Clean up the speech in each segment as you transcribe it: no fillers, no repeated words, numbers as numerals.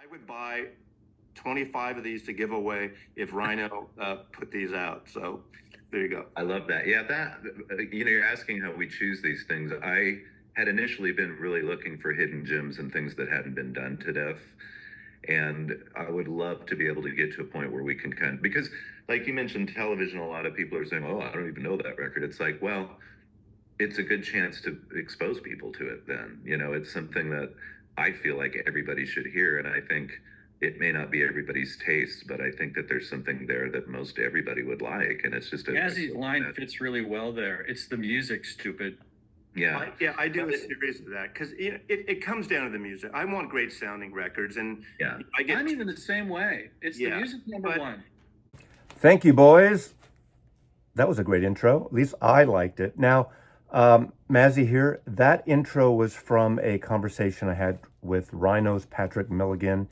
I would buy 25 of these to give away if Rhino put these out. So there you go. I love that. Yeah, you're asking how we choose these things. I had initially been really looking for hidden gems and things that hadn't been done to death. And I would love to be able to get to a point where we can because like you mentioned, television, a lot of people are saying, oh, I don't even know that record. It's like, well, it's a good chance to expose people to it then. It's something that I feel like everybody should hear. And I think it may not be everybody's taste, but I think that there's something there that most everybody would like. And it's just Jazzy's line fits really well there. It's the music, stupid. Yeah. I do a series of that because it comes down to the music. I want great sounding records, and yeah, I'm even the same way. It's the music number one. Thank you, boys. That was a great intro. At least I liked it. Now, Mazzy here, that intro was from a conversation I had with Rhino's Patrick Milligan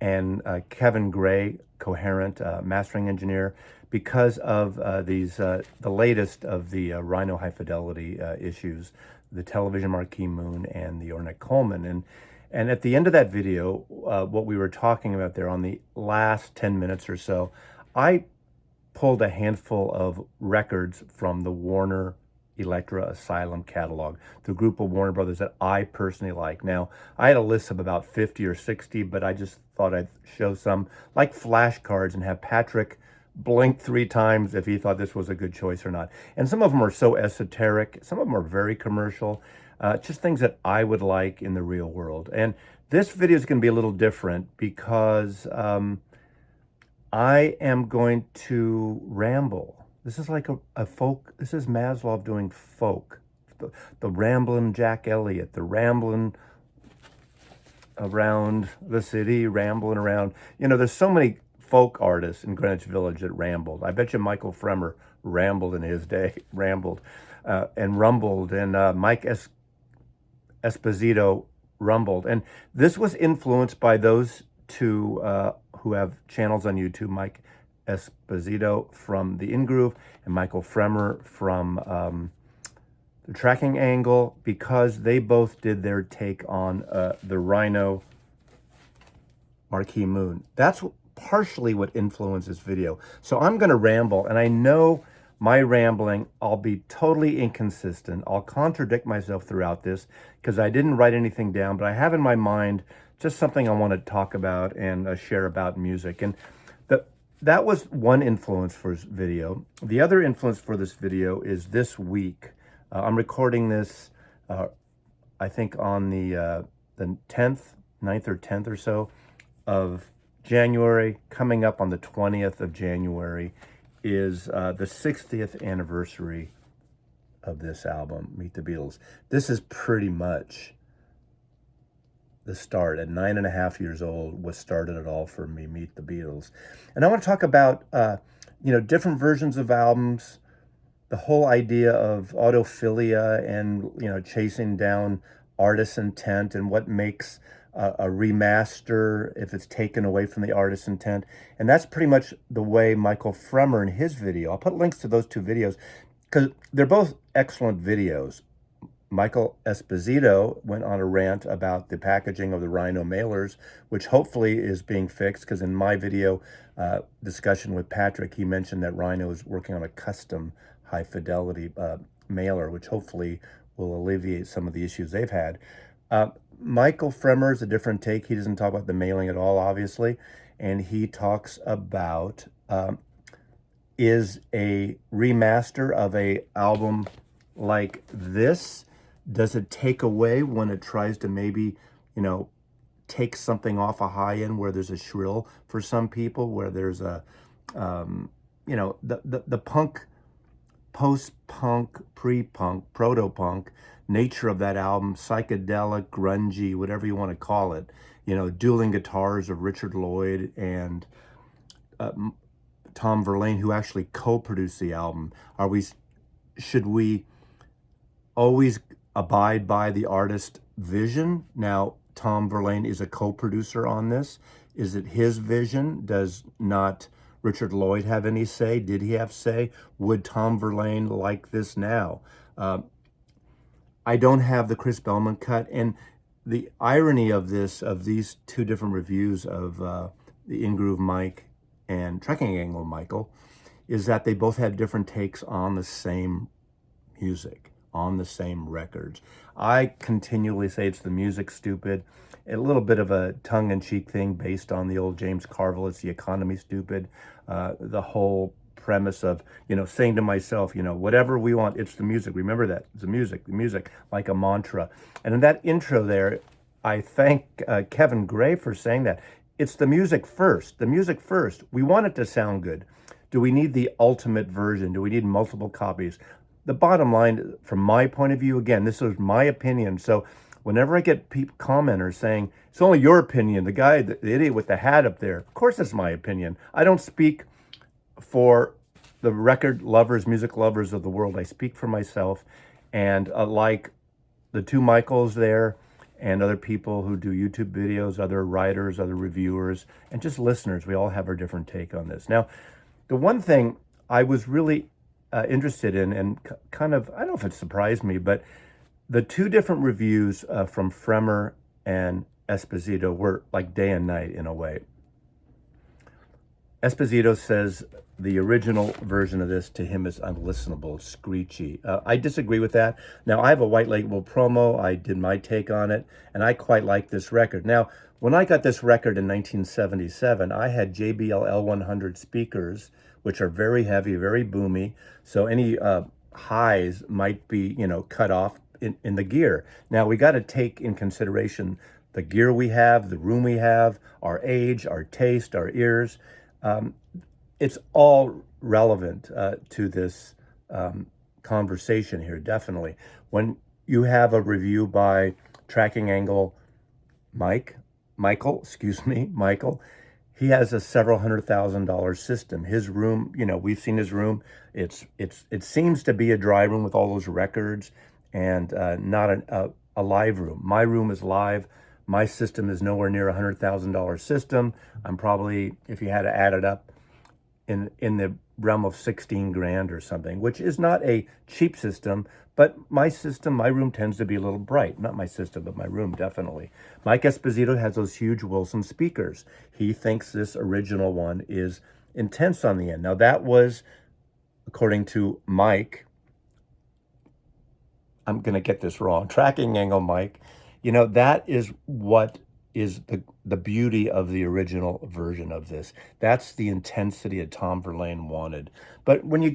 and Kevin Gray, Coherent mastering engineer, because of the latest of the Rhino High Fidelity issues, the television marquee moon and the Ornette Coleman. And at the end of that video, what we were talking about there on the last 10 minutes or so, I pulled a handful of records from the Warner Elektra Asylum catalog, the group of Warner Brothers that I personally like. Now, I had a list of about 50 or 60, but I just thought I'd show some like flashcards and have Patrick blink 3 times if he thought this was a good choice or not. And some of them are so esoteric, some of them are very commercial, just things that I would like in the real world. And this video is going to be a little different because I am going to ramble. This is like a folk, this is Maslov doing folk. The rambling Jack Elliott, the rambling around the city, rambling around. There's so many folk artists in Greenwich Village that rambled. I bet you Michael Fremer rambled in his day, and rumbled, and Mike Esposito rumbled. And this was influenced by those two who have channels on YouTube, Mike Esposito from The In-Groove and Michael Fremer from The Tracking Angle, because they both did their take on the Rhino Marquee Moon. That's partially what influenced this video. So I'm going to ramble, and I know my rambling, I'll be totally inconsistent. I'll contradict myself throughout this because I didn't write anything down, but I have in my mind just something I want to talk about and share about music. And that was one influence for this video. The other influence for this video is this week. I'm recording this, I think on the 10th, 9th or 10th or so of January. Coming up on the 20th of January is the 60th anniversary of this album, Meet the Beatles. This is pretty much the start. At 9.5 years old, what started it all for me, Meet the Beatles. And I want to talk about, different versions of albums, the whole idea of audiophilia and, chasing down artist's intent and what makes a remaster if it's taken away from the artist's intent. And that's pretty much the way Michael Fremer in his video, I'll put links to those 2 videos because they're both excellent videos. Michael Esposito went on a rant about the packaging of the Rhino mailers, which hopefully is being fixed, because in my video discussion with Patrick, he mentioned that Rhino is working on a custom high fidelity mailer, which hopefully will alleviate some of the issues they've had. Michael Fremer is a different take. He doesn't talk about the mailing at all, obviously, and he talks about is a remaster of a album like this, does it take away when it tries to maybe, take something off a high end where there's a shrill for some people, where there's a, the punk, post-punk, pre-punk, proto-punk nature of that album, psychedelic, grungy, whatever you want to call it, dueling guitars of Richard Lloyd and Tom Verlaine, who actually co-produced the album. Should we always abide by the artist vision? Now, Tom Verlaine is a co-producer on this. Is it his vision? Does not Richard Lloyd have any say? Did he have say? Would Tom Verlaine like this now? I don't have the Chris Bellman cut, and the irony of these two different reviews of the In-Groove Mike and Trekking Angle Michael, is that they both had different takes on the same music, on the same records. I continually say it's the music stupid, a little bit of a tongue-in-cheek thing based on the old James Carville, it's the economy stupid, the whole premise of, saying to myself, whatever we want, it's the music. Remember that, it's the music, like a mantra. And in that intro there, I thank Kevin Gray for saying that. It's the music first, We want it to sound good. Do we need the ultimate version? Do we need multiple copies? The bottom line, from my point of view, again, this is my opinion. So whenever I get commenters saying, it's only your opinion, the guy, the idiot with the hat up there, of course it's my opinion. I don't speak for the record lovers, music lovers of the world. I speak for myself. And like the two Michaels there and other people who do YouTube videos, other writers, other reviewers, and just listeners, we all have our different take on this. Now, the one thing I was really interested in, and kind of, I don't know if it surprised me, but the two different reviews from Fremer and Esposito were like day and night in a way. Esposito says the original version of this to him is unlistenable, screechy. I disagree with that. Now, I have a white label promo. I did my take on it, and I quite like this record. Now, when I got this record in 1977, I had JBL L100 speakers, which are very heavy, very boomy. So any highs might be, cut off in the gear. Now, we got to take in consideration the gear we have, the room we have, our age, our taste, our ears. It's all relevant to this conversation here, definitely. When you have a review by Tracking Angle Michael, he has a several $100,000 system. His room, we've seen his room. It seems to be a dry room with all those records and not a live room. My room is live. My system is nowhere near $100,000 system. I'm probably, if you had to add it up, in the realm of 16 grand or something, which is not a cheap system, but my room tends to be a little bright. Not my system, but my room, definitely. Mike Esposito has those huge Wilson speakers. He thinks this original one is intense on the end. Now that was, according to Mike, I'm going to get this wrong, Tracking Angle Mike, that is what is the beauty of the original version of this. That's the intensity that Tom Verlaine wanted. But when you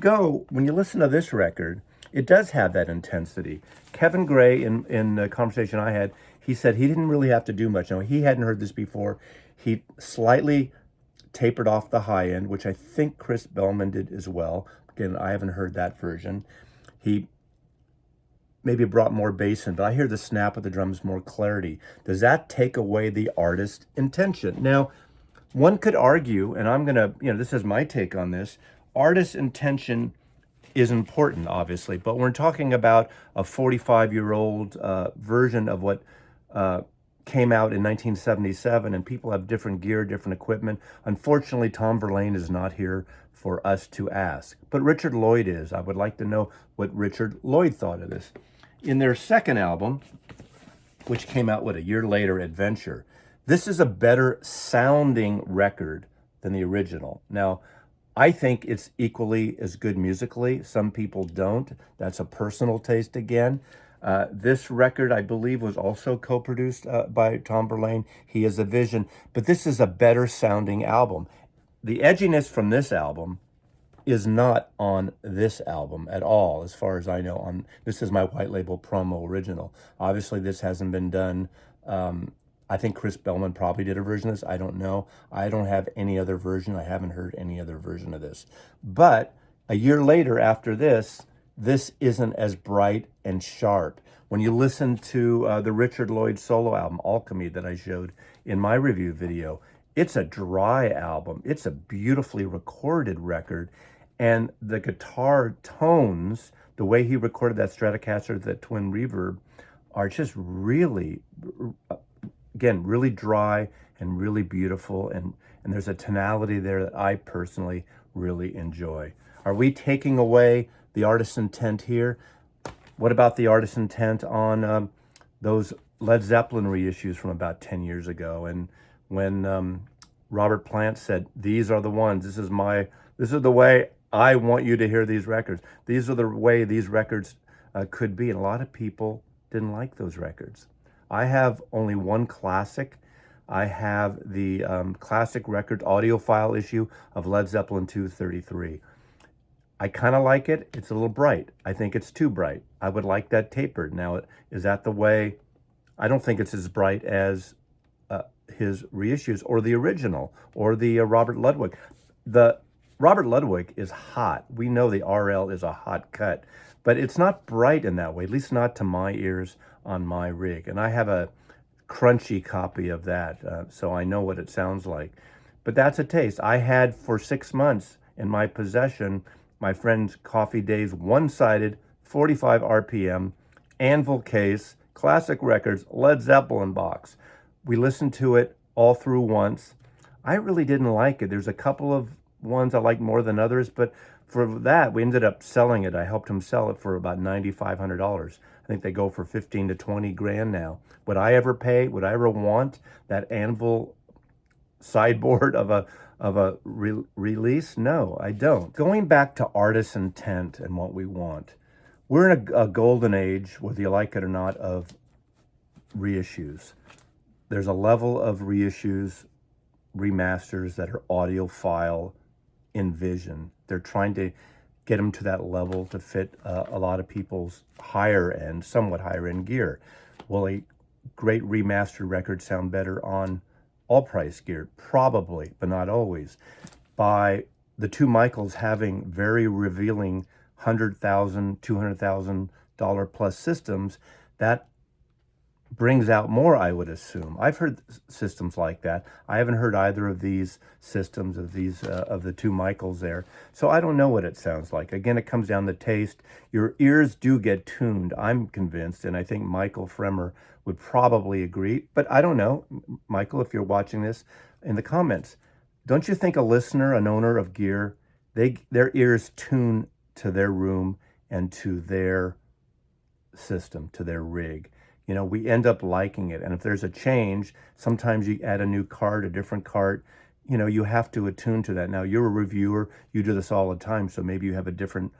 listen to this record, it does have that intensity. Kevin Gray, in the conversation I had, he said he didn't really have to do much. Now, he hadn't heard this before. He slightly tapered off the high end, which I think Chris Bellman did as well. Again, I haven't heard that version. He maybe brought more bass in, but I hear the snap of the drums, more clarity. Does that take away the artist's intention? Now, one could argue, and I'm gonna, this is my take on this, artist's intention is important, obviously, but we're talking about a 45-year-old version of what came out in 1977, and people have different gear, different equipment. Unfortunately, Tom Verlaine is not here for us to ask, but Richard Lloyd is. I would like to know what Richard Lloyd thought of this. In their second album, which came out, a year later, Adventure, this is a better sounding record than the original. Now, I think it's equally as good musically. Some people don't. That's a personal taste again. This record, I believe, was also co-produced by Tom Verlaine. He has a vision, but this is a better sounding album. The edginess from this album is not on this album at all, as far as I know. This is my white label promo original. Obviously, this hasn't been done. I think Chris Bellman probably did a version of this. I don't know. I don't have any other version. I haven't heard any other version of this. But a year later, after this isn't as bright and sharp. When you listen to the Richard Lloyd solo album, Alchemy, that I showed in my review video, it's a dry album. It's a beautifully recorded record. And the guitar tones, the way he recorded that Stratocaster, that twin reverb, are just really, again, really dry and really beautiful. And there's a tonality there that I personally really enjoy. Are we taking away the artist's intent here? What about the artist's intent on those Led Zeppelin reissues from about 10 years ago. And when Robert Plant said, these are the ones, this is the way I want you to hear these records. These are the way these records could be. And a lot of people didn't like those records. I have only one classic. I have the classic record audiophile issue of Led Zeppelin 233. I kind of like it. It's a little bright. I think it's too bright. I would like that tapered. Now, is that the way? I don't think it's as bright as his reissues or the original or the Robert Ludwig. The Robert Ludwig is hot. We know the RL is a hot cut, but it's not bright in that way, at least not to my ears on my rig. And I have a crunchy copy of that, so I know what it sounds like. But that's a taste. I had for 6 months in my possession my friend's Coffee Days one-sided 45 RPM Anvil case, classic records, Led Zeppelin box. We listened to it all through once. I really didn't like it. There's a couple of ones I like more than others, but for that, we ended up selling it. I helped him sell it for about $9,500. I think they go for 15 to 20 grand now. Would I ever pay? Would I ever want that Anvil sideboard of a release? No, I don't. Going back to artist intent and what we want, we're in a golden age, whether you like it or not, of reissues. There's a level of reissues, remasters that are audiophile in vision. They're trying to get them to that level to fit a lot of people's higher end, somewhat higher end gear. Will a great remastered record sound better on all price gear? Probably, but not always. By the two Michaels having very revealing $100,000, $200,000 plus systems, that brings out more, I would assume. I've heard systems like that. I haven't heard either of these systems of the two Michaels there, so I don't know what it sounds like. Again, it comes down to taste. Your ears do get tuned, I'm convinced, and I think Michael Fremer would probably agree, but I don't know. Michael, if you're watching this, in the comments, don't you think a listener, an owner of gear, their ears tune to their room and to their system, to their rig? You know, we end up liking it. And if there's a change, sometimes you add a new cart, a different cart, you know, you have to attune to that. Now, you're a reviewer, you do this all the time, so maybe you have a different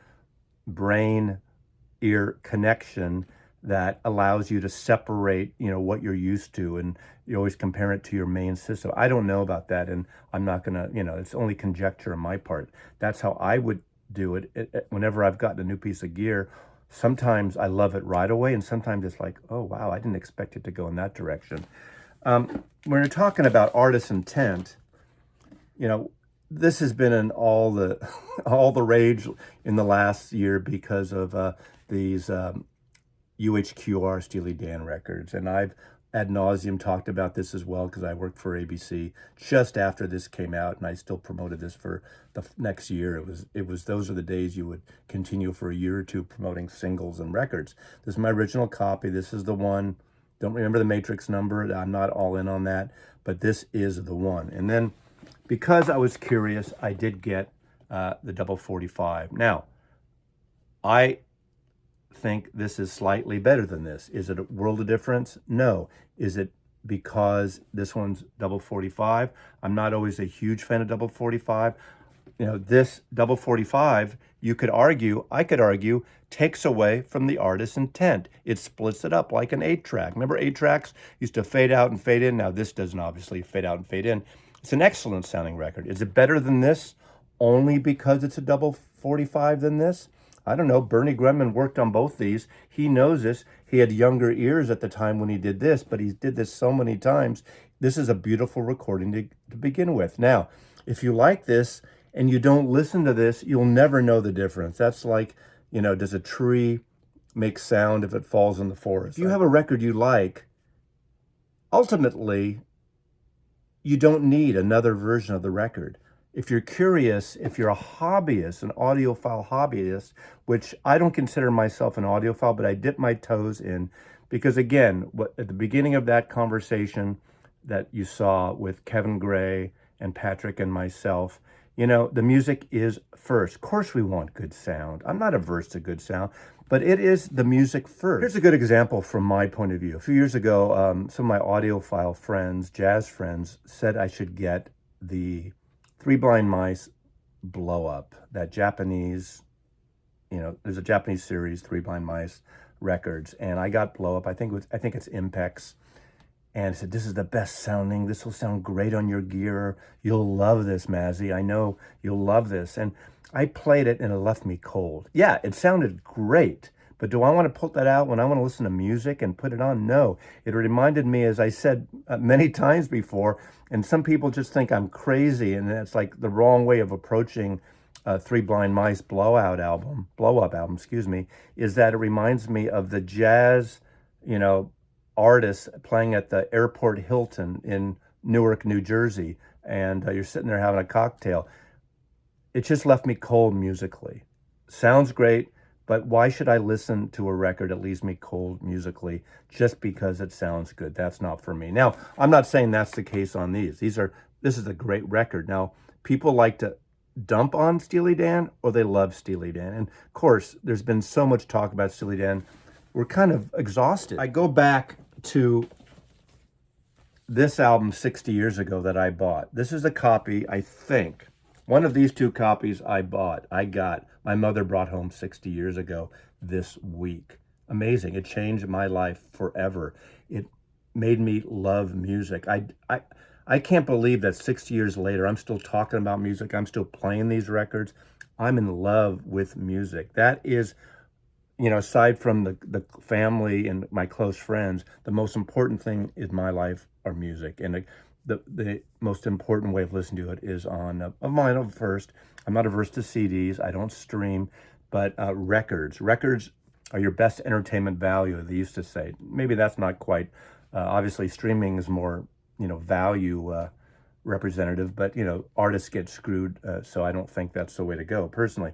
brain-ear connection that allows you to separate, you know, what you're used to, and you always compare it to your main system. I don't know about that, and I'm not gonna, you know, it's only conjecture on my part. That's how I would do it. Whenever I've gotten a new piece of gear, sometimes I love it right away, and sometimes it's like, oh, wow, I didn't expect it to go in that direction. When you're talking about artist intent, you know, this has been in all the all the rage in the last year because of these UHQR Steely Dan records. And I've ad nauseum talked about this as well because I worked for ABC just after this came out, and I still promoted this for the next year. It was those are the days you would continue for a year or two promoting singles and records. This is my original copy. This is the one. Don't remember the matrix number. I'm not all in on that, but this is the one. And then because I was curious, I did get the double 45. Now, I think this is slightly better than this. Is it a world of difference? No. Is it because this one's double 45? I'm not always a huge fan of double 45. You know, this double 45, you could argue, I could argue, takes away from the artist's intent. It splits it up like an 8-track. Remember 8-tracks used to fade out and fade in? Now this doesn't obviously fade out and fade in. It's an excellent sounding record. Is it better than this only because it's a double 45 than this? I don't know. Bernie Grunman worked on both these. He knows this. He had younger ears at the time when he did this, but he did this so many times. This is a beautiful recording to begin with. Now, if you like this and you don't listen to this, you'll never know the difference. That's like, you know, does a tree make sound if it falls in the forest? If you have a record you like, ultimately, you don't need another version of the record. If you're curious, if you're a hobbyist, an audiophile hobbyist, which I don't consider myself an audiophile, but I dip my toes in, because again, at the beginning of that conversation that you saw with Kevin Gray and Patrick and myself, You know, the music is first. Of course, we want good sound. I'm not averse to good sound, but it is the music first. Here's a good example from my point of view. A few years ago, some of my audiophile friends, jazz friends, said I should get the Three Blind Mice Blow Up, that Japanese, you know, there's a Japanese series, Three Blind Mice records, and I got Blow Up. I think it's Impex. And I said, this is the best sounding. This will sound great on your gear. You'll love this, Mazzy. I know you'll love this. And I played it and it left me cold. Yeah, it sounded great. But do I want to put that out when I want to listen to music and put it on? No. It reminded me, as I said many times before, and some people just think I'm crazy, and it's like the wrong way of approaching Three Blind Mice Blow Up album, is that it reminds me of the jazz, you know, artists playing at the Airport Hilton in Newark, New Jersey, and you're sitting there having a cocktail. It just left me cold musically. Sounds great, but why should I listen to a record that leaves me cold musically just because it sounds good? That's not for me. Now, I'm not saying that's the case on these. This is a great record. Now, people like to dump on Steely Dan, or they love Steely Dan. And of course, there's been so much talk about Steely Dan. We're kind of exhausted. I go back to this album 60 years ago that I bought. This is a copy, I think. One of these two copies I got. My mother brought home 60 years ago this week. Amazing. It changed my life forever. It made me love music. I can't believe that 60 years later, I'm still talking about music. I'm still playing these records. I'm in love with music. That is, you know, aside from the family and my close friends, the most important thing in my life are music. And the most important way of listening to it is on of mine first. I'm not averse to CDs. I don't stream, but records. Records are your best entertainment value, they used to say. Maybe that's not quite. Obviously, streaming is more, you know, value representative, but, you know, artists get screwed, so I don't think that's the way to go, personally.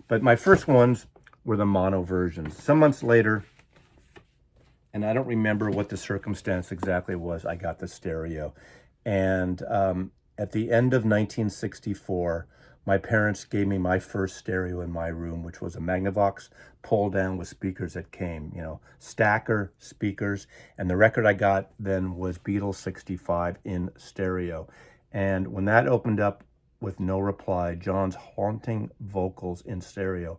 But my first ones were the mono versions. Some months later, and I don't remember what the circumstance exactly was, I got the stereo. And at the end of 1964, my parents gave me my first stereo in my room, which was a Magnavox pull down with speakers that came, you know, stacker speakers. And the record I got then was Beatles 65 in stereo. And when that opened up with No Reply, John's haunting vocals in stereo,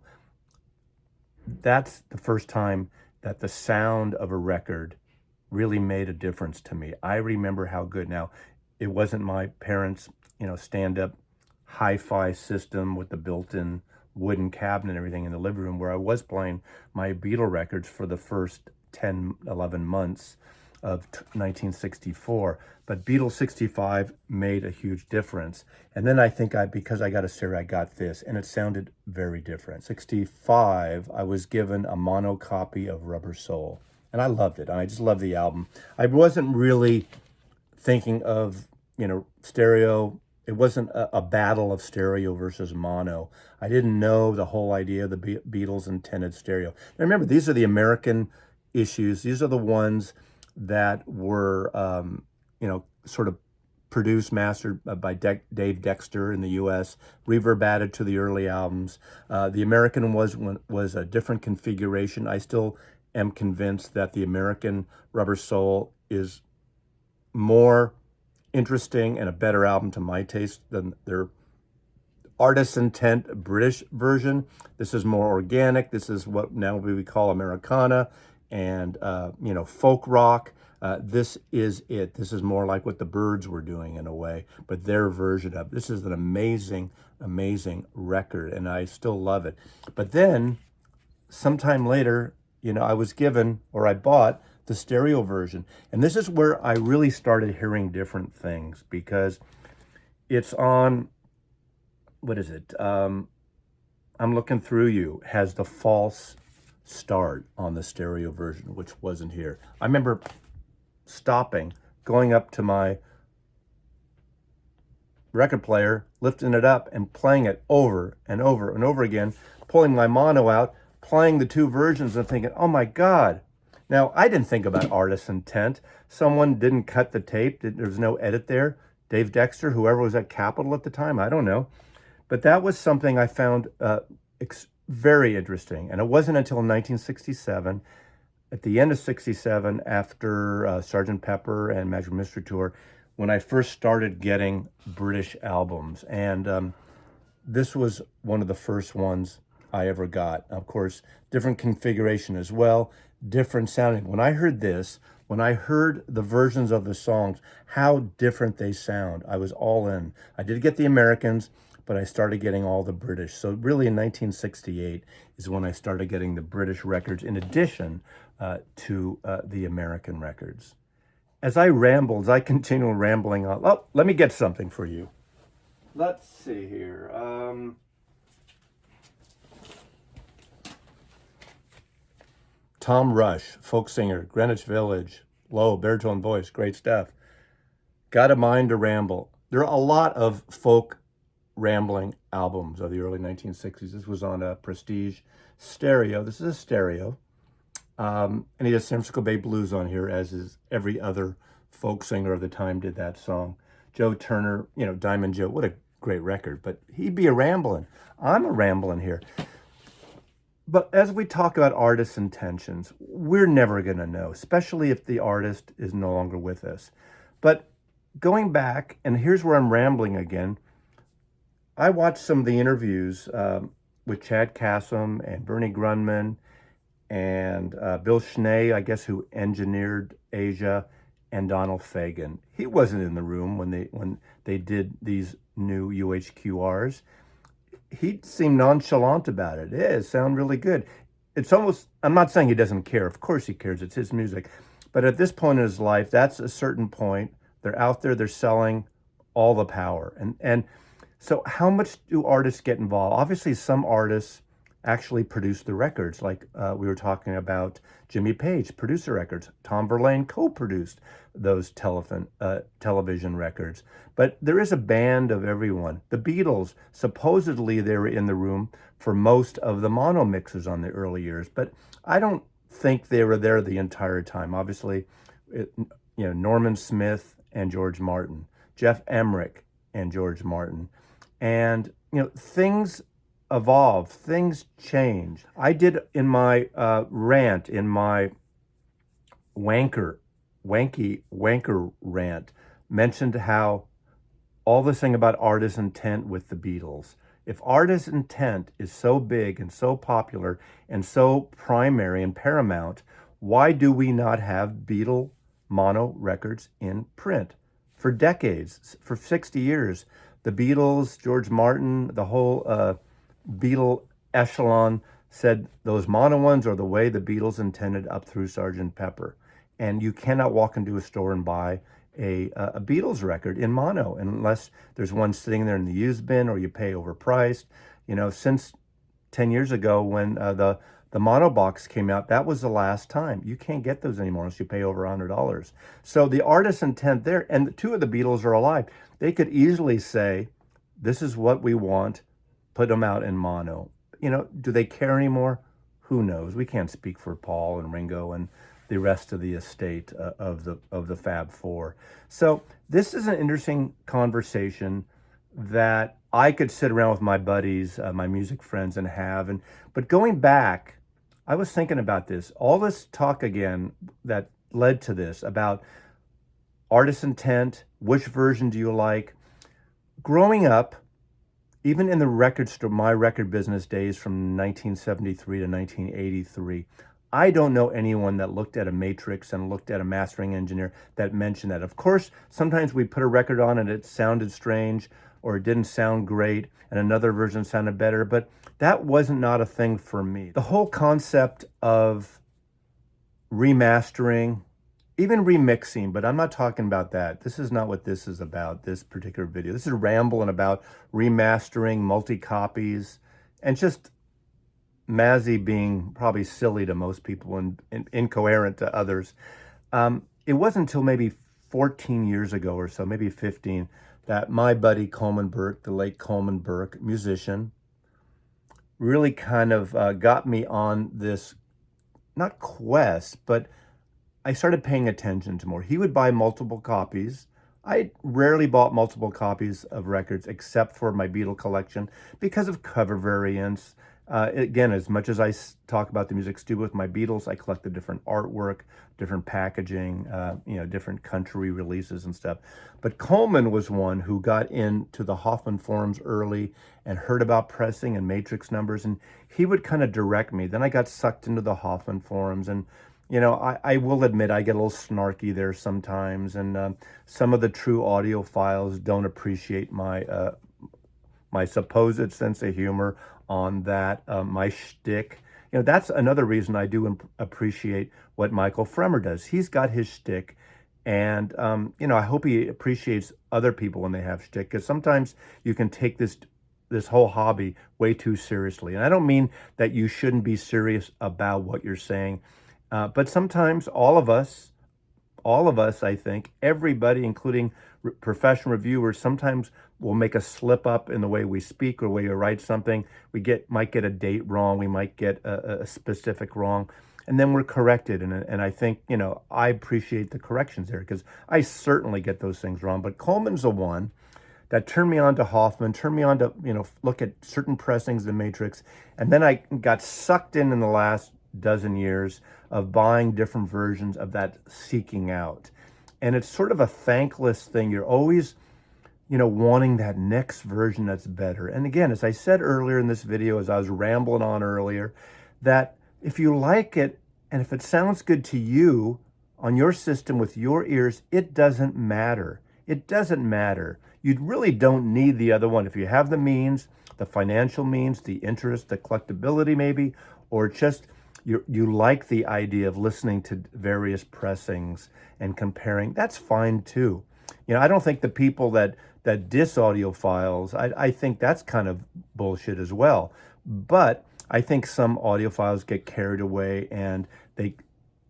that's the first time that the sound of a record really made a difference to me. I remember how good. Now, it wasn't my parents', you know, stand-up hi-fi system with the built-in wooden cabinet and everything in the living room, where I was playing my Beatle records for the first 10, 11 months of 1964. But Beatles 65 made a huge difference. And then I think because I got a stereo, I got this, and it sounded very different. 65, I was given a mono copy of Rubber Soul, and I loved it. I just loved the album. I wasn't really thinking of, you know, stereo. It wasn't a battle of stereo versus mono. I didn't know the whole idea of the Beatles intended stereo. Now remember, these are the American issues. These are the ones that were, you know, sort of produced, mastered by Dave Dexter in the U.S., reverb added to the early albums. The American was a different configuration. I still am convinced that the American Rubber Soul is more interesting and a better album to my taste than their artist's intent British version. This is more organic. This is what now we call Americana and, you know, folk rock. This is it. This is more like what the Byrds were doing in a way, but their version of this is an amazing, amazing record, and I still love it. But then, sometime later, you know, I was given, or I bought, the stereo version. And this is where I really started hearing different things, because it's on, what is it? I'm Looking Through You has the false start on the stereo version, which wasn't here. I remember stopping, going up to my record player, lifting it up and playing it over and over and over again, pulling my mono out, playing the two versions and thinking, oh my God. Now, I didn't think about artist's intent. Someone didn't cut the tape. There was no edit there. Dave Dexter, whoever was at Capitol at the time, I don't know. But that was something I found very interesting. And it wasn't until 1967, at the end of 67, after Sgt. Pepper and Magic Mystery Tour, when I first started getting British albums. And this was one of the first ones I ever got. Of course, different configuration as well, different sounding. When I heard this, when I heard the versions of the songs, how different they sound, I was all in. I did get the Americans, but I started getting all the British. So really in 1968 is when I started getting the British records in addition to the American records. As I rambled, as I continue rambling on, oh, let me get something for you. Let's see here. Tom Rush, folk singer, Greenwich Village, low baritone voice, great stuff. Got a Mind to Ramble. There are a lot of folk rambling albums of the early 1960s. This was on a Prestige stereo. This is a stereo. And he has San Francisco Bay Blues on here, as is every other folk singer of the time did that song. Joe Turner, Diamond Joe, what a great record, but he'd be a rambling. I'm a rambling here. But as we talk about artists' intentions, we're never going to know, especially if the artist is no longer with us. But going back, and here's where I'm rambling again, I watched some of the interviews with Chad Kassem and Bernie Grunman and Bill Schnee, I guess, who engineered Asia, and Donald Fagen. He wasn't in the room when they did these new UHQRs. He seemed nonchalant about it. Yeah, it sounded really good. It's almost, I'm not saying he doesn't care. Of course he cares. It's his music. But at this point in his life, that's a certain point. They're out there, they're selling all the power. And so how much do artists get involved? Obviously, some artists actually produce the records. Like we were talking about Jimmy Page, producer records. Tom Verlaine co-produced those television records. But there is a band of everyone. The Beatles, supposedly they were in the room for most of the mono mixes on the early years, but I don't think they were there the entire time. Obviously, Norman Smith and George Martin, Jeff Emmerich and George Martin. And, things evolve, things change. I did in my rant, in my wanker rant, mentioned how all this thing about artist intent with the Beatles. If artist intent is so big and so popular and so primary and paramount, why do we not have Beatle mono records in print? For decades, for 60 years, the Beatles, George Martin, the whole Beatle echelon said those mono ones are the way the Beatles intended up through Sgt. Pepper. And you cannot walk into a store and buy a Beatles record in mono unless there's one sitting there in the used bin or you pay overpriced. Since 10 years ago when the mono box came out, that was the last time. You can't get those anymore unless you pay over $100. So the artist's intent there, and two of the Beatles are alive. They could easily say, this is what we want, put them out in mono. Do they care anymore? Who knows? We can't speak for Paul and Ringo and the rest of the estate of the Fab Four. So this is an interesting conversation that I could sit around with my buddies, my music friends, and have. But going back, I was thinking about this. All this talk again that led to this about artist intent, which version do you like? Growing up, even in the record store, my record business days from 1973 to 1983, I don't know anyone that looked at a matrix and looked at a mastering engineer that mentioned that. Of course, sometimes we put a record on and it sounded strange or it didn't sound great and another version sounded better, but that wasn't not a thing for me. The whole concept of remastering, even remixing, but I'm not talking about that. This is not what this is about, this particular video. This is rambling about remastering, multi-copies, and just Mazzy being probably silly to most people and incoherent to others. It wasn't until maybe 14 years ago or so, maybe 15, that my buddy Coleman Burke, the late Coleman Burke, musician, really kind of got me on this, not quest, but I started paying attention to more. He would buy multiple copies. I rarely bought multiple copies of records except for my Beatle collection because of cover variants. Again, as much as I talk about the music stew with my Beatles, I collect the different artwork, different packaging, different country releases and stuff. But Coleman was one who got into the Hoffman forums early and heard about pressing and matrix numbers, and he would kind of direct me. Then I got sucked into the Hoffman forums, and I will admit I get a little snarky there sometimes, and some of the true audiophiles don't appreciate my supposed sense of humor on that, my shtick. That's another reason I do appreciate what Michael Fremer does. He's got his shtick, and I hope he appreciates other people when they have shtick, because sometimes you can take this whole hobby way too seriously. And I don't mean that you shouldn't be serious about what you're saying, but sometimes all of us, I think, everybody, including professional reviewers, sometimes will make a slip up in the way we speak or the way we write something. We might get a date wrong. We might get a specific wrong. And then we're corrected. And I think, I appreciate the corrections there, because I certainly get those things wrong. But Coleman's the one that turned me on to Hoffman, turned me on to, look at certain pressings of the Matrix. And then I got sucked in the last dozen years of buying different versions of that seeking out. And it's sort of a thankless thing. You're always, wanting that next version that's better. And again, as I said earlier in this video, as I was rambling on earlier, that if you like it and if it sounds good to you on your system with your ears, it doesn't matter. It doesn't matter. You really don't need the other one. If you have the means, the financial means, the interest, the collectability maybe, or just you like the idea of listening to various pressings and comparing, that's fine too. I don't think the people that diss audiophiles, I think that's kind of bullshit as well. But I think some audiophiles get carried away, and they,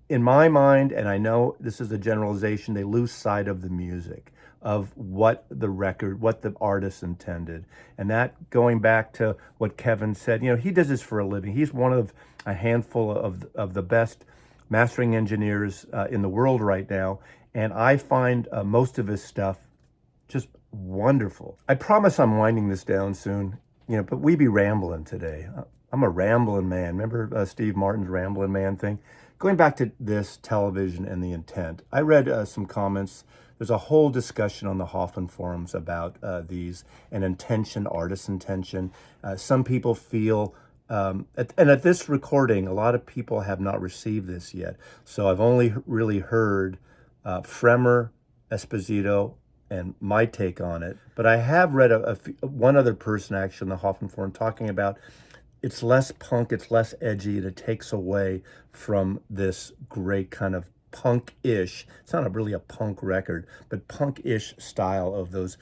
in my mind, and I know this is a generalization, they lose sight of the music, of what the artist intended. And that, going back to what Kevin said, he does this for a living. He's one of a handful of the best mastering engineers in the world right now. And I find most of his stuff just wonderful. I promise I'm winding this down soon, but we be rambling today. I'm a rambling man. Remember Steve Martin's rambling man thing? Going back to this television and the intent, I read some comments. There's a whole discussion on the Hoffman forums about these and intention, artist intention. Some people feel, at this recording, a lot of people have not received this yet. So I've only really heard Fremer, Esposito, and my take on it. But I have read one other person actually in the Hoffman forum talking about it's less punk, it's less edgy, and it takes away from this great kind of punk-ish, it's not really a punk record, but punk-ish style of those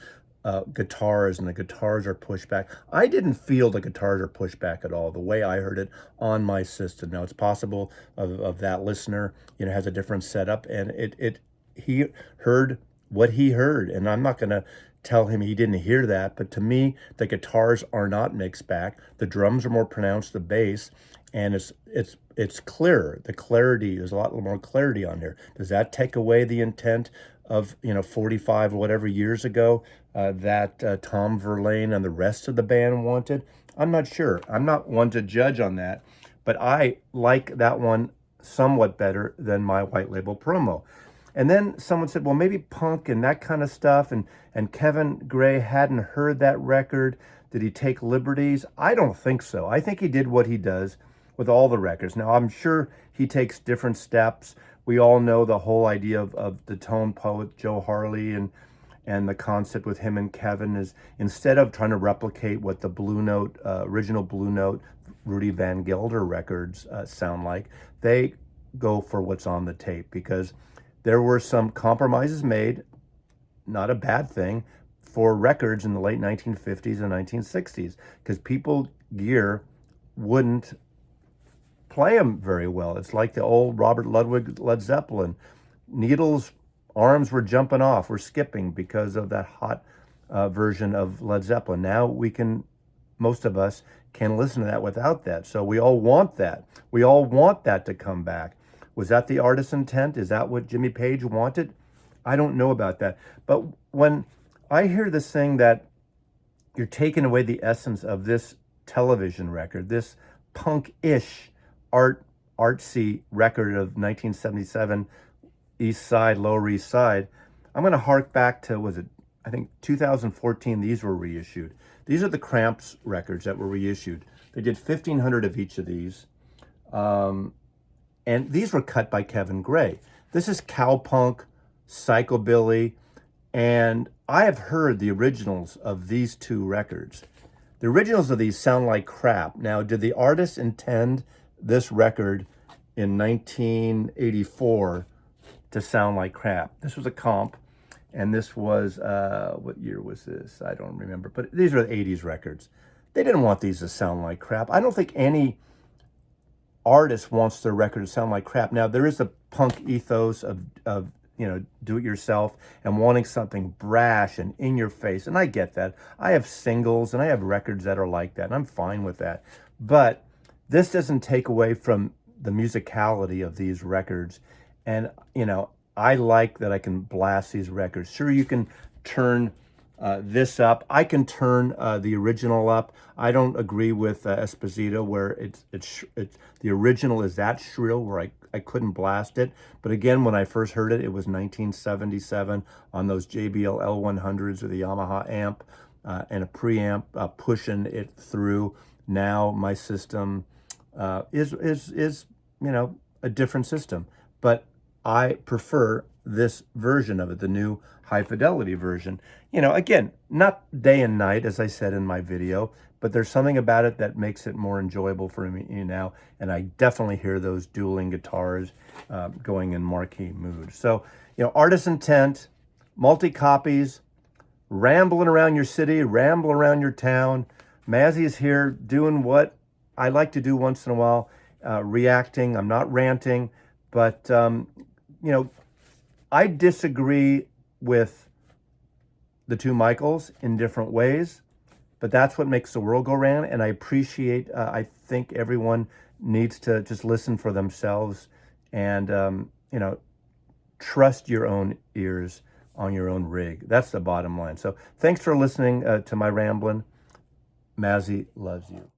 guitars, and the guitars are pushed back. I didn't feel the guitars are pushed back at all, the way I heard it on my system. Now, it's possible of that listener, has a different setup, and he heard what he heard, and I'm not going to tell him he didn't hear that, but to me, the guitars are not mixed back. The drums are more pronounced, the bass, and it's clearer. The clarity, there's a lot more clarity on here. Does that take away the intent of 45 or whatever years ago that Tom Verlaine and the rest of the band wanted? I'm not sure. I'm not one to judge on that, but I like that one somewhat better than my white label promo. And then someone said, well, maybe punk and that kind of stuff. And Kevin Gray hadn't heard that record. Did he take liberties? I don't think so. I think he did what he does with all the records. Now, I'm sure he takes different steps. We all know the whole idea of the tone poet, Joe Harley, and the concept with him and Kevin is, instead of trying to replicate what the Blue Note, original Blue Note, Rudy Van Gelder records sound like, they go for what's on the tape, because there were some compromises made, not a bad thing, for records in the late 1950s and 1960s, because people gear wouldn't play them very well. It's like the old Robert Ludwig Led Zeppelin. Needles, arms were jumping off, were skipping because of that hot version of Led Zeppelin. Now most of us can listen to that without that. So we all want that. We all want that to come back. Was that the artist's intent? Is that what Jimmy Page wanted? I don't know about that. But when I hear this thing that you're taking away the essence of this television record, this punk-ish artsy record of 1977, East Side, Lower East Side, I'm going to hark back to, was it, I think 2014, these were reissued. These are the Cramps records that were reissued. They did 1,500 of each of these. And these were cut by Kevin Gray. This is cowpunk, psychobilly, and I have heard the originals of these two records. The originals of these sound like crap. Now, did the artist intend this record in 1984 to sound like crap? This was a comp, and this was, what year was this? I don't remember, but these are the 80s records. They didn't want these to sound like crap. I don't think any artist wants their record to sound like crap. Now, there is a punk ethos of do it yourself and wanting something brash and in your face, and I get that. I have singles and I have records that are like that, and I'm fine with that. But this doesn't take away from the musicality of these records. And I like that I can blast these records. Sure, you can turn this up. I can turn the original up. I don't agree with Esposito where it's the original is that shrill where I couldn't blast it. But again, when I first heard it, it was 1977 on those JBL L100s with a Yamaha amp and a preamp pushing it through. Now my system is a different system, but I prefer this version of it, the new high fidelity version. Again, not day and night, as I said in my video, but there's something about it that makes it more enjoyable for me now. And I definitely hear those dueling guitars going in marquee mood. So, artist intent, multi-copies, rambling around your city, ramble around your town. Mazzy is here doing what I like to do once in a while, reacting. I'm not ranting, but, I disagree with the two Michaels in different ways, but that's what makes the world go round. And I appreciate, I think everyone needs to just listen for themselves and, trust your own ears on your own rig. That's the bottom line. So thanks for listening to my rambling. Mazzy loves you.